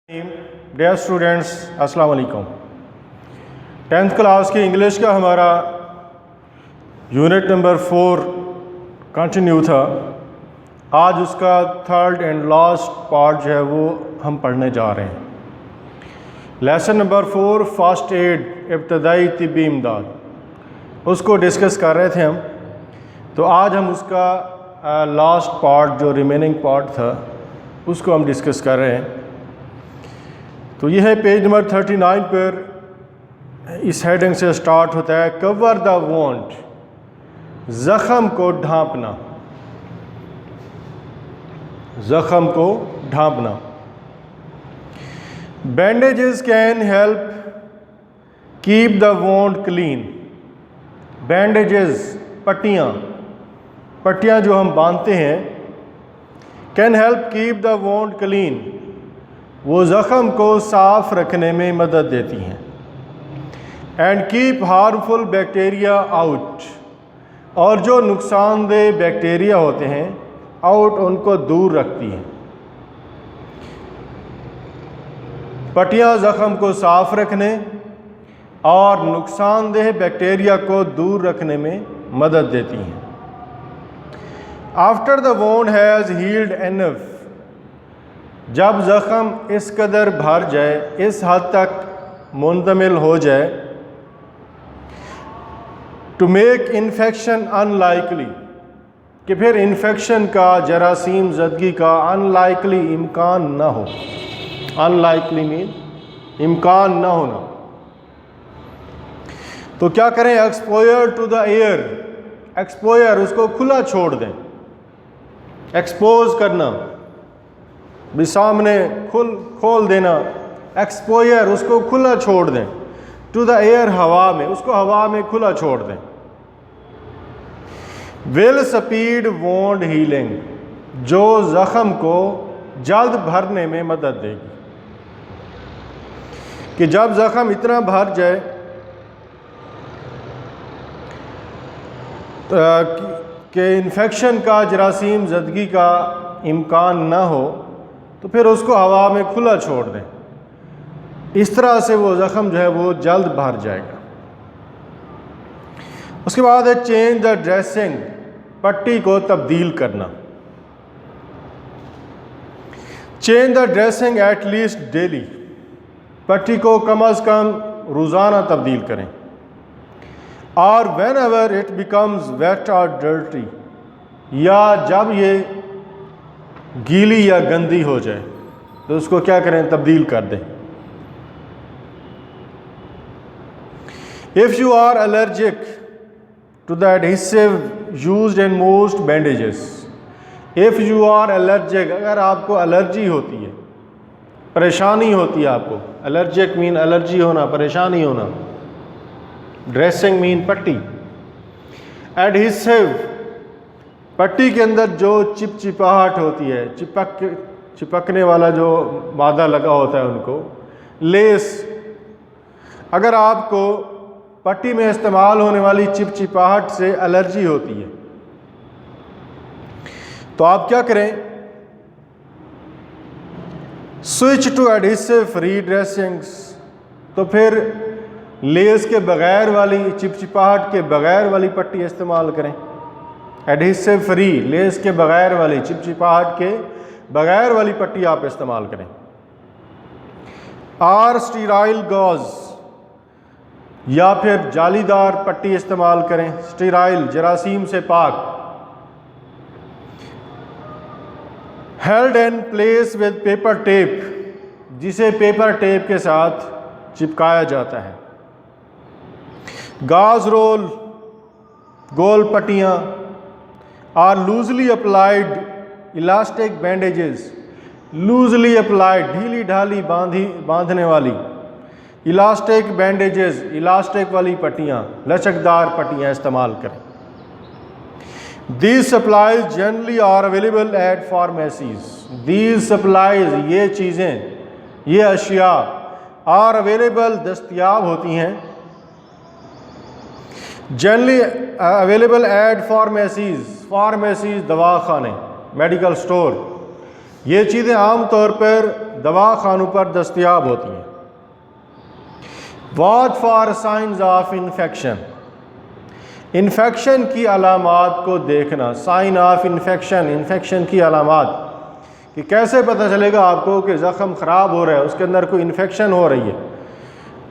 Dear students السلام علیکم۔ 10th class کی انگلش کا ہمارا یونٹ نمبر 4 کنٹینیو تھا۔ آج اس کا تھرڈ اینڈ لاسٹ پارٹ جو ہے وہ ہم پڑھنے جا رہے ہیں۔ لیسن نمبر 4 فرسٹ ایڈ ابتدائی طبی امداد، اس کو ڈسکس کر رہے تھے ہم، تو آج ہم اس کا لاسٹ پارٹ جو ریمیننگ پارٹ تھا اس کو ہم ڈسکس کر رہے ہیں۔ تو یہ ہے پیج نمبر 39 پر، اس ہیڈنگ سے سٹارٹ ہوتا ہے کور دا وونٹ، زخم کو ڈھانپنا، زخم کو ڈھانپنا۔ Bandages can help keep the wound clean. Bandages پٹیاں جو ہم باندھتے ہیں، can help keep the wound clean, وہ زخم کو صاف رکھنے میں مدد دیتی ہیں۔ And keep harmful bacteria out, اور جو نقصان دہ بیکٹیریا ہوتے ہیں آؤٹ، ان کو دور رکھتی ہیں۔ پٹیاں زخم کو صاف رکھنے اور نقصان دہ بیکٹیریا کو دور رکھنے میں مدد دیتی ہیں۔ After the wound has healed enough, جب زخم اس قدر بھر جائے، اس حد تک منتمل ہو جائے، to make infection unlikely, کہ پھر انفیکشن کا، جراثیم زدگی کا ان لائکلی، امکان نہ ہو۔ ان لائکلی مین امکان نہ ہونا۔ تو کیا کریں؟ Expose to the air, expose اس کو کھلا چھوڑ دیں، ایکسپوز کرنا، بھی سامنے کھول دینا، ایکسپوئر اس کو کھلا چھوڑ دیں، ٹو دا ایئر ہوا میں، اس کو ہوا میں کھلا چھوڑ دیں۔ ول سپیڈ وونڈ ہیلنگ، جو زخم کو جلد بھرنے میں مدد دے گی، کہ جب زخم اتنا بھر جائے کہ انفیکشن کا، جراثیم زدگی کا امکان نہ ہو، تو پھر اس کو ہوا میں کھلا چھوڑ دیں۔ اس طرح سے وہ زخم جو ہے وہ جلد بھر جائے گا۔ اس کے بعد ہے چینج دا ڈریسنگ، پٹی کو تبدیل کرنا۔ Change the dressing at least daily, پٹی کو کم از کم روزانہ تبدیل کریں۔ اور whenever it becomes wet or dirty, یا جب یہ گیلی یا گندی ہو جائے تو اس کو کیا کریں؟ تبدیل کر دیں۔ If you are allergic to the adhesive used in most bandages، if you are allergic، اگر آپ کو الرجی ہوتی ہے، پریشانی ہوتی ہے آپ کو، allergic مین الرجی ہونا، پریشانی ہونا، ڈریسنگ مین پٹی، adhesive پٹی کے اندر جو چپچپاہٹ ہوتی ہے، چپکنے والا جو مادہ لگا ہوتا ہے ان کو، لیس، اگر آپ کو پٹی میں استعمال ہونے والی چپچپاہٹ سے الرجی ہوتی ہے تو آپ کیا کریں؟ سوئچ ٹو ایڈہیسو فری ڈریسنگز، تو پھر لیس کے بغیر والی، چپچپاہٹ کے بغیر والی پٹی استعمال کریں۔ ایڈہیسو فری، لیس کے بغیر والی، چپچپاہٹ کے بغیر والی پٹی آپ استعمال کریں۔ اور اسٹیرائل گاز، یا پھر جالی دار پٹی استعمال کریں، اسٹیرائل، جراثیم سے پاک۔ Held in place with paper tape, جسے پیپر ٹیپ کے ساتھ چپکایا جاتا ہے۔ گاز رول، گول پٹیاں، اور loosely applied elastic bandages, loosely applied, ڈھیلی ڈھالی باندھنے والی، الاسٹک بینڈیجز، الاسٹک والی پٹیاں، لچکدار پٹیاں استعمال کریں۔ These supplies generally are available at pharmacies، These supplies، یہ چیزیں، یہ اشیاء، are available، دستیاب ہوتی ہیں، generally available at pharmacies، pharmacies دواخانے، میڈیکل سٹور، یہ چیزیں عام طور پر دوا خانوں پر دستیاب ہوتی ہیں۔ Watch for signs of infection, infection کی علامات کو دیکھنا، سائن آف انفیکشن، انفیکشن کی علامات، کہ کیسے پتہ چلے گا آپ کو کہ زخم خراب ہو رہا ہے، اس کے اندر کوئی انفیکشن ہو رہی ہے،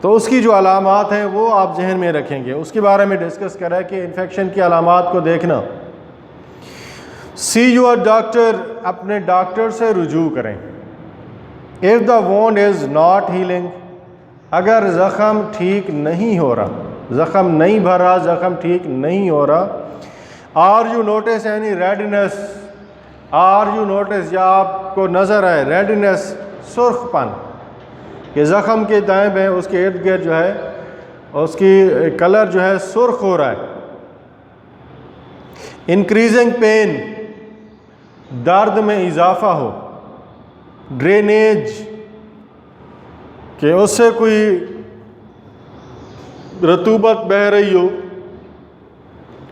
تو اس کی جو علامات ہیں وہ آپ ذہن میں رکھیں گے۔ اس کے بارے میں ڈسکس کریں کہ انفیکشن کی علامات کو دیکھنا۔ سی یور ڈاکٹر، اپنے ڈاکٹر سے رجوع کریں۔ if the wound is not healing، اگر زخم ٹھیک نہیں ہو رہا، زخم نہیں بھرا، زخم ٹھیک نہیں ہو رہا، are you notice any redness، are you notice، یا آپ کو نظر آئے redness، سرخ پن، کہ زخم کے دائیں بائیں اس کے ارد گرد جو ہے اس کی کلر جو ہے سرخ ہو رہا ہے۔ انکریزنگ پین، درد میں اضافہ ہو۔ ڈرینیج، کہ اس سے کوئی رطوبت بہہ رہی ہو،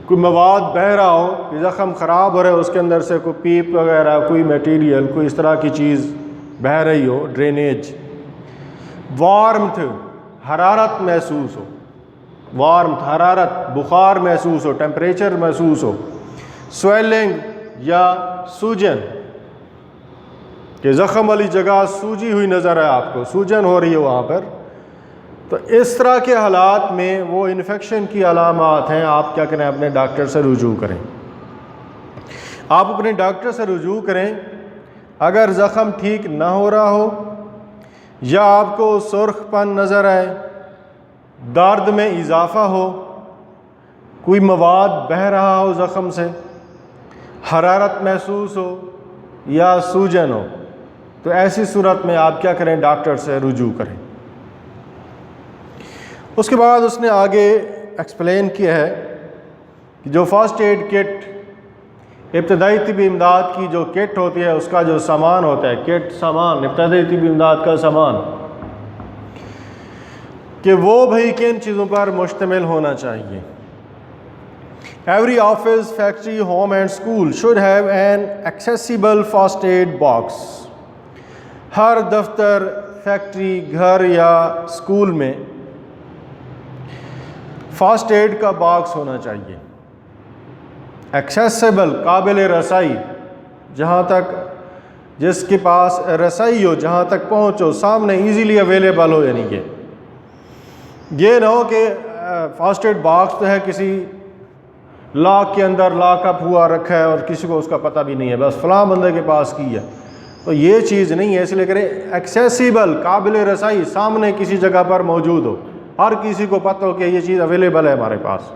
کوئی مواد بہہ رہا ہو، کہ زخم خراب ہو رہا ہے، اس کے اندر سے کوئی پیپ وغیرہ، کوئی میٹیریل، کوئی اس طرح کی چیز بہہ رہی ہو، ڈرینیج۔ وارمتھ، حرارت محسوس ہو، وارمتھ حرارت، بخار محسوس ہو، ٹیمپریچر محسوس ہو۔ سویلنگ یا سوجن، کہ زخم والی جگہ سوجی ہوئی نظر ہے آپ کو، سوجن ہو رہی ہے وہاں پر، تو اس طرح کے حالات میں وہ انفیکشن کی علامات ہیں۔ آپ کیا کریں؟ اپنے ڈاکٹر سے رجوع کریں۔ آپ اپنے ڈاکٹر سے رجوع کریں اگر زخم ٹھیک نہ ہو رہا ہو، یا آپ کو سرخ پن نظر آئے، درد میں اضافہ ہو، کوئی مواد بہہ رہا ہو زخم سے، حرارت محسوس ہو یا سوجن ہو، تو ایسی صورت میں آپ کیا کریں؟ ڈاکٹر سے رجوع کریں۔ اس کے بعد اس نے آگے ایکسپلین کیا ہے کہ جو فرسٹ ایڈ کٹ، ابتدائی طبی امداد کی جو کٹ ہوتی ہے، اس کا جو سامان ہوتا ہے، کٹ سامان، ابتدائی طبی امداد کا سامان، کہ وہ بھئی کن چیزوں پر مشتمل ہونا چاہیے۔ Every office, factory, home and school should have an accessible first aid box۔ ہر دفتر، فیکٹری، گھر یا اسکول میں فرسٹ ایڈ کا باکس ہونا چاہیے۔ ایکسیسیبل، قابل رسائی، جہاں تک جس کے پاس رسائی ہو، جہاں تک پہنچو، سامنے ایزیلی اویلیبل ہو، یعنی کہ یہ نہ ہو کہ فرسٹ ایڈ باکس تو ہے کسی لاک کے اندر لاک اپ ہوا رکھا ہے اور کسی کو اس کا پتہ بھی نہیں ہے، بس فلاں بندے کے پاس کی ہے، تو یہ چیز نہیں ہے۔ اس لیے کریں ایکسیسیبل، قابل رسائی، سامنے کسی جگہ پر موجود ہو، ہر کسی کو پتہ ہو کہ یہ چیز اویلیبل ہے ہمارے پاس۔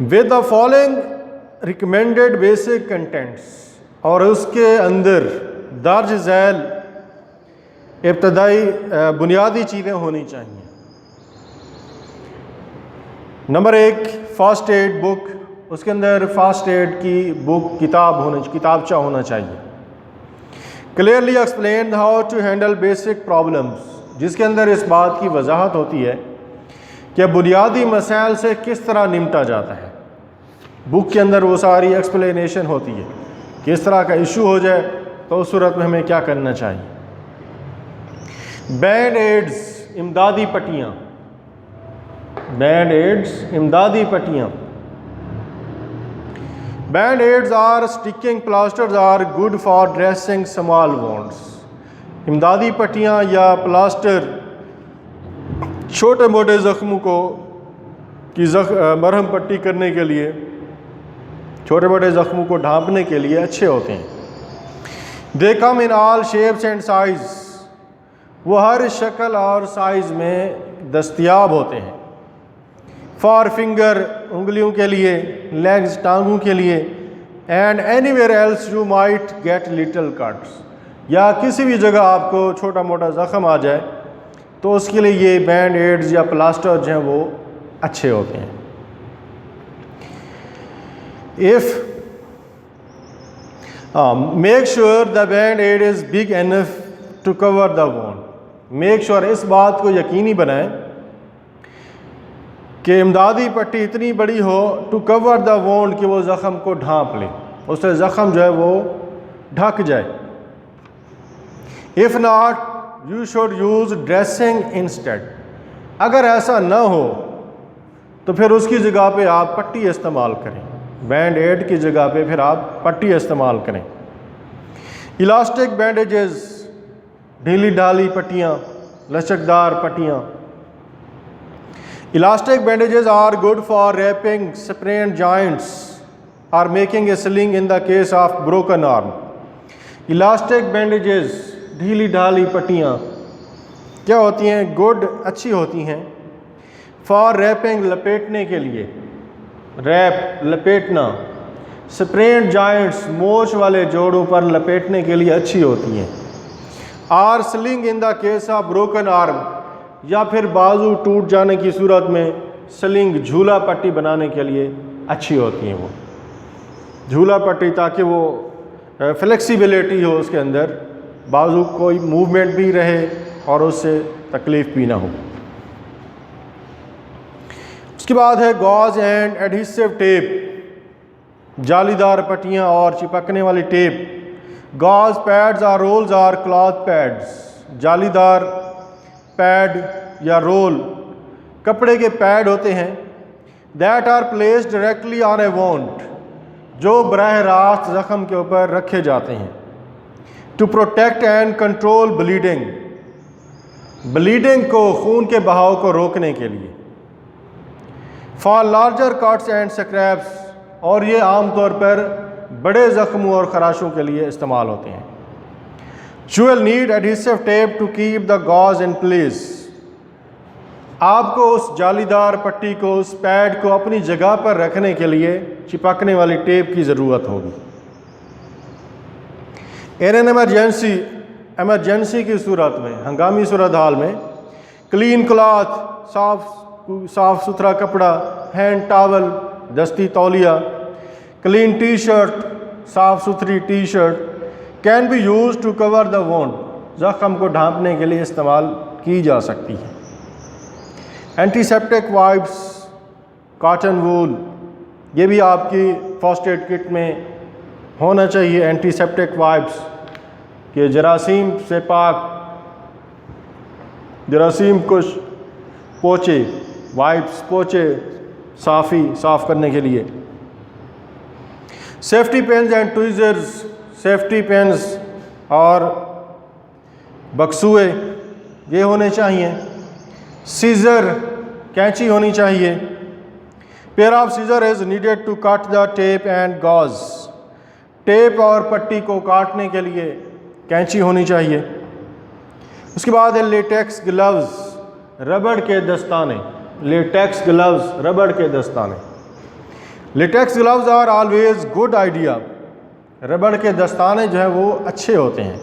with the following recommended basic contents، اور اس کے اندر درج ذیل ابتدائی بنیادی چیزیں ہونی چاہیے۔ نمبر 1، فرسٹ ایڈ بک، اس کے اندر فرسٹ ایڈ کی بک، کتابچہ ہونا چاہیے۔ Clearly explain how to handle basic problems, جس کے اندر اس بات کی وضاحت ہوتی ہے کہ بنیادی مسائل سے کس طرح نمٹا جاتا ہے۔ بک کے اندر وہ ساری ایکسپلینیشن ہوتی ہے کہ اس طرح کا ایشو ہو جائے تو اس صورت میں ہمیں کیا کرنا چاہیے۔ بینڈ ایڈز، امدادی پٹیاں، بینڈ ایڈز، امدادی پٹیاں۔ Band aids are sticking plasters are good for dressing small wounds. امدادی پٹیاں یا پلاسٹر چھوٹے موٹے زخموں کو کی مرہم پٹی کرنے کے لیے، چھوٹے موٹے زخموں کو ڈھانپنے کے لیے اچھے ہوتے ہیں۔ دے کم ان آل شیپس اینڈ سائز، وہ ہر شکل اور سائز میں دستیاب ہوتے ہیں۔ فار فنگر، انگلیوں کے لیے، لیگز، ٹانگوں کے لیے، and anywhere else you might get little cuts, یا کسی بھی جگہ آپ کو چھوٹا موٹا زخم آ جائے تو اس کے لیے یہ بینڈ ایڈز یا پلاسٹر جو ہیں وہ اچھے ہوتے ہیں۔ Make sure the band aid is big enough to cover the wound, make sure, اس بات کو یقینی بنائیں کہ امدادی پٹی اتنی بڑی ہو ٹو کور دا وونڈ، کہ وہ زخم کو ڈھانپ لے، اس سے زخم جو ہے وہ ڈھک جائے. If not you should use dressing instead. اگر ایسا نہ ہو تو پھر اس کی جگہ پہ آپ پٹی استعمال کریں. بینڈ ایڈ کی جگہ پہ پھر آپ پٹی استعمال کریں. الاسٹک بینڈیجز، ڈھیلی ڈھالی پٹیاں، لچکدار پٹیاں. Elastic bandages are good for wrapping sprained joints or making a sling in the case of broken arm. Elastic bandages، ڈھیلی ڈھالی پٹیاں کیا ہوتی ہیں؟ گڈ، اچھی ہوتی ہیں. فار ریپنگ، لپیٹنے کے لیے، ریپ لپیٹنا. سپرینڈ جوائنٹس، موچ والے جوڑوں پر لپیٹنے کے لیے اچھی ہوتی ہیں. Are sling in the case of broken arm, یا پھر بازو ٹوٹ جانے کی صورت میں سلنگ، جھولا پٹی بنانے کے لیے اچھی ہوتی ہیں. وہ جھولا پٹی تاکہ وہ فلیکسیبلٹی ہو اس کے اندر، بازو کوئی موومنٹ بھی رہے اور اس سے تکلیف بھی نہ ہو. اس کے بعد ہے گاز اینڈ ایڈہیسو ٹیپ، جالی دار پٹیاں اور چپکنے والی ٹیپ. گاز پیڈز اور رولز اور کلاتھ پیڈز، جالی دار پیڈ یا رول کپڑے کے پیڈ ہوتے ہیں. That are placed directly on a wound, جو براہ راست زخم کے اوپر رکھے جاتے ہیں. To protect and control bleeding, bleeding کو، خون کے بہاؤ کو روکنے کے لیے. For larger cuts and scrapes, اور یہ عام طور پر بڑے زخموں اور خراشوں کے لیے استعمال ہوتے ہیں. You will need adhesive tape to keep the gauze in place. آپ کو اس جالی دار پٹی کو، اس پیڈ کو اپنی جگہ پر رکھنے کے لیے چپکنے والی ٹیپ کی ضرورت ہوگی. In an emergency، ایمرجنسی کی صورت میں، ہنگامی صورتحال میں، کلین کلاتھ، صاف ستھرا کپڑا، ہینڈ ٹاول، دستی تولیہ، کلین ٹی شرٹ، صاف ستھری T shirt, can be use to cover the wound, زخم کو ڈھانپنے کے لیے استعمال کی جا سکتی ہے. اینٹی سیپٹک وائپس، کاٹن وول، یہ بھی آپ کی فرسٹ ایڈ کٹ میں ہونا چاہیے. اینٹی سیپٹک وائپس کہ جراثیم سے پاک، جراثیم کش پوچے، وائپس پوچے صاف کرنے کے لیے. Safety pins and tweezers, safety pins اور بکسوئے یہ ہونے چاہیے. سیزر، کینچی ہونی چاہیے. Pair of scissor is needed to cut the tape and gauze, tape اور پٹی کو کاٹنے کے لیے کینچی ہونی چاہیے. اس کے بعد ہے لیٹیکس گلوز، ربڑ کے دستانے. لیٹیکس گلوز، ربڑ کے دستانے. Latex gloves are always good idea, ربڑ کے دستانے جو ہیں وہ اچھے ہوتے ہیں.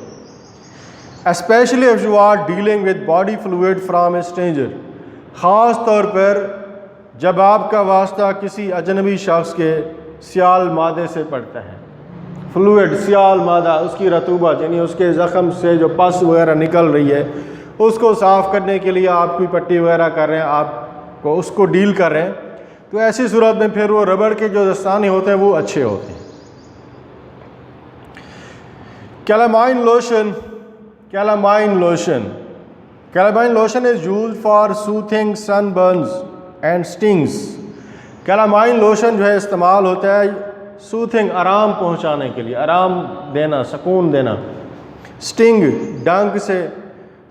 Especially if you are dealing with body fluid from a stranger, خاص طور پر جب آپ کا واسطہ کسی اجنبی شخص کے سیال مادے سے پڑتا ہے. فلوئڈ، سیال مادہ، اس کی رطوبت، یعنی اس کے زخم سے جو پس وغیرہ نکل رہی ہے اس کو صاف کرنے کے لیے آپ کوئی پٹی وغیرہ کر رہے ہیں، آپ کو اس کو ڈیل کر رہے ہیں، تو ایسی صورت میں پھر وہ ربڑ کے جو دستانے ہوتے ہیں وہ اچھے ہوتے ہیں. Calamine lotion, calamine lotion, calamine lotion is used for soothing sun burns and stings. Calamine lotion جو ہے استعمال ہوتا ہے سوتھنگ، آرام پہنچانے کے لیے، آرام دینا، سکون دینا. سٹنگ، ڈنک سے،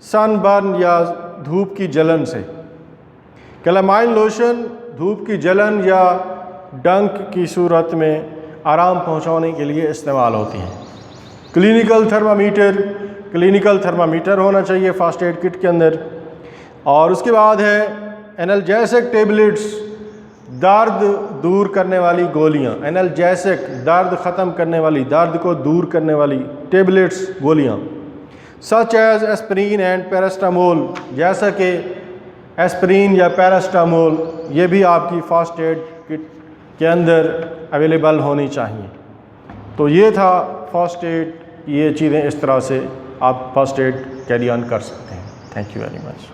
سن برن یا دھوپ کی جلن سے. کیلامائن لوشن دھوپ کی جلن یا ڈنک کی صورت میں آرام پہنچانے کے لیے استعمال ہوتی ہیں. کلینیکل تھرمامیٹر، کلینیکل تھرمامیٹر ہونا چاہیے فرسٹ ایڈ کٹ کے اندر. اور اس کے بعد ہے انالجیسک ٹیبلٹس، درد دور کرنے والی گولیاں. انالجیسک، درد ختم کرنے والی، درد کو دور کرنے والی ٹیبلٹس، گولیاں. سچ ایز ایسپرین اینڈ پیراسٹامول، جیسا کہ ایسپرین یا پیراسٹامول، یہ بھی آپ کی فرسٹ ایڈ کٹ کے اندر اویلیبل ہونی چاہیے. تو یہ تھا فرسٹ ایڈ، یہ چیزیں اس طرح سے آپ فرسٹ ایڈ کیری آن کر سکتے ہیں. Thank you very much.